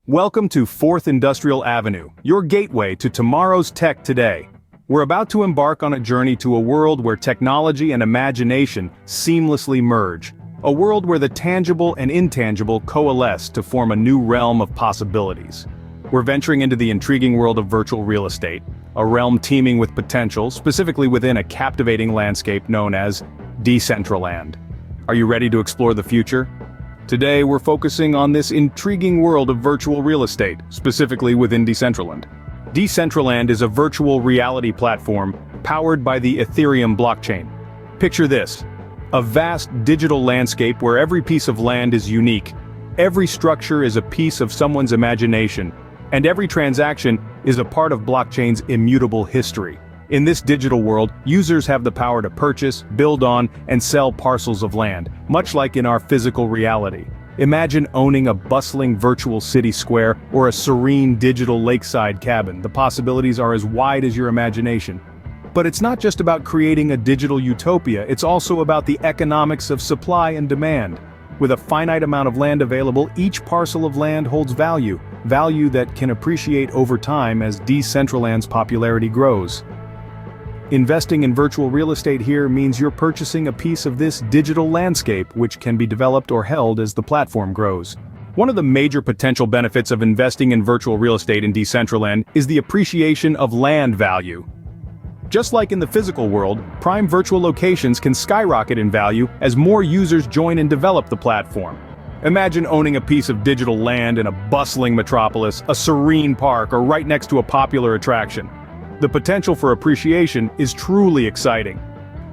Welcome to 4th Industrial Avenue, your gateway to tomorrow's tech today. We're about to embark on a journey to a world where technology and imagination seamlessly merge. A world where the tangible and intangible coalesce to form a new realm of possibilities. We're venturing into the intriguing world of virtual real estate, a realm teeming with potential, specifically within a captivating landscape known as Decentraland. Are you ready to explore the future? Today we're focusing on this intriguing world of virtual real estate, specifically within Decentraland. Decentraland is a virtual reality platform powered by the Ethereum blockchain. Picture this: a vast digital landscape where every piece of land is unique, every structure is a piece of someone's imagination, and every transaction is a part of blockchain's immutable history. In this digital world, users have the power to purchase, build on, and sell parcels of land, much like in our physical reality. Imagine owning a bustling virtual city square or a serene digital lakeside cabin. The possibilities are as wide as your imagination. But it's not just about creating a digital utopia, it's also about the economics of supply and demand. With a finite amount of land available, each parcel of land holds value that can appreciate over time as Decentraland's popularity grows. Investing in virtual real estate here means you're purchasing a piece of this digital landscape which can be developed or held as the platform grows. One of the major potential benefits of investing in virtual real estate in Decentraland is the appreciation of land value. Just like in the physical world, prime virtual locations can skyrocket in value as more users join and develop the platform. Imagine owning a piece of digital land in a bustling metropolis, a serene park, or right next to a popular attraction. The potential for appreciation is truly exciting.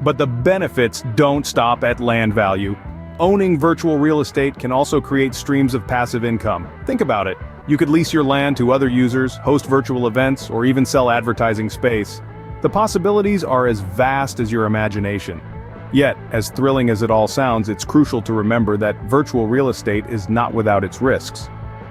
But the benefits don't stop at land value. Owning virtual real estate can also create streams of passive income. Think about it. You could lease your land to other users, host virtual events, or even sell advertising space. The possibilities are as vast as your imagination. Yet, as thrilling as it all sounds, it's crucial to remember that virtual real estate is not without its risks.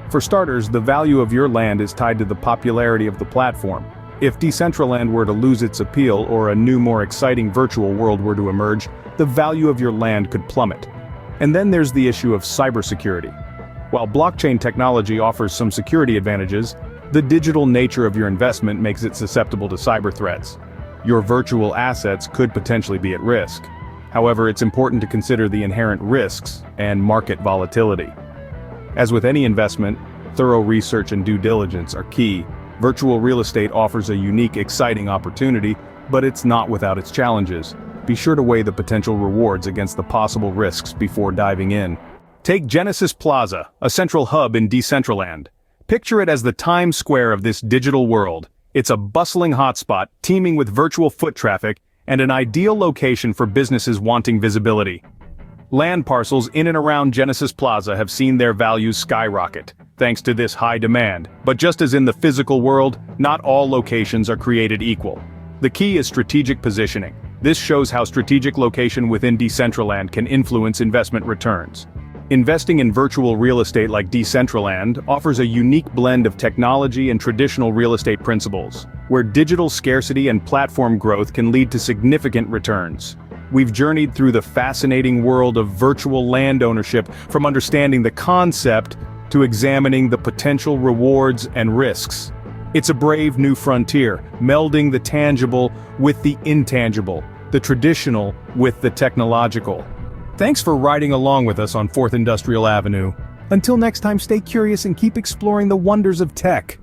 For starters, the value of your land is tied to the popularity of the platform. If Decentraland were to lose its appeal or a new, more exciting virtual world were to emerge, the value of your land could plummet. And then there's the issue of cybersecurity. While blockchain technology offers some security advantages, the digital nature of your investment makes it susceptible to cyber threats. Your virtual assets could potentially be at risk. However, it's important to consider the inherent risks and market volatility. As with any investment, thorough research and due diligence are key. Virtual real estate offers a unique, exciting opportunity, but it's not without its challenges. Be sure to weigh the potential rewards against the possible risks before diving in. Take Genesis Plaza, a central hub in Decentraland. Picture it as the Times Square of this digital world. It's a bustling hotspot, teeming with virtual foot traffic, and an ideal location for businesses wanting visibility. Land parcels in and around Genesis Plaza have seen their values skyrocket, thanks to this high demand. But just as in the physical world, not all locations are created equal. The key is strategic positioning. This shows how strategic location within Decentraland can influence investment returns. Investing in virtual real estate like Decentraland offers a unique blend of technology and traditional real estate principles, where digital scarcity and platform growth can lead to significant returns. We've journeyed through the fascinating world of virtual land ownership, from understanding the concept to examining the potential rewards and risks. It's a brave new frontier, melding the tangible with the intangible, the traditional with the technological. Thanks for riding along with us on 4th Industrial Avenue. Until next time, stay curious and keep exploring the wonders of tech.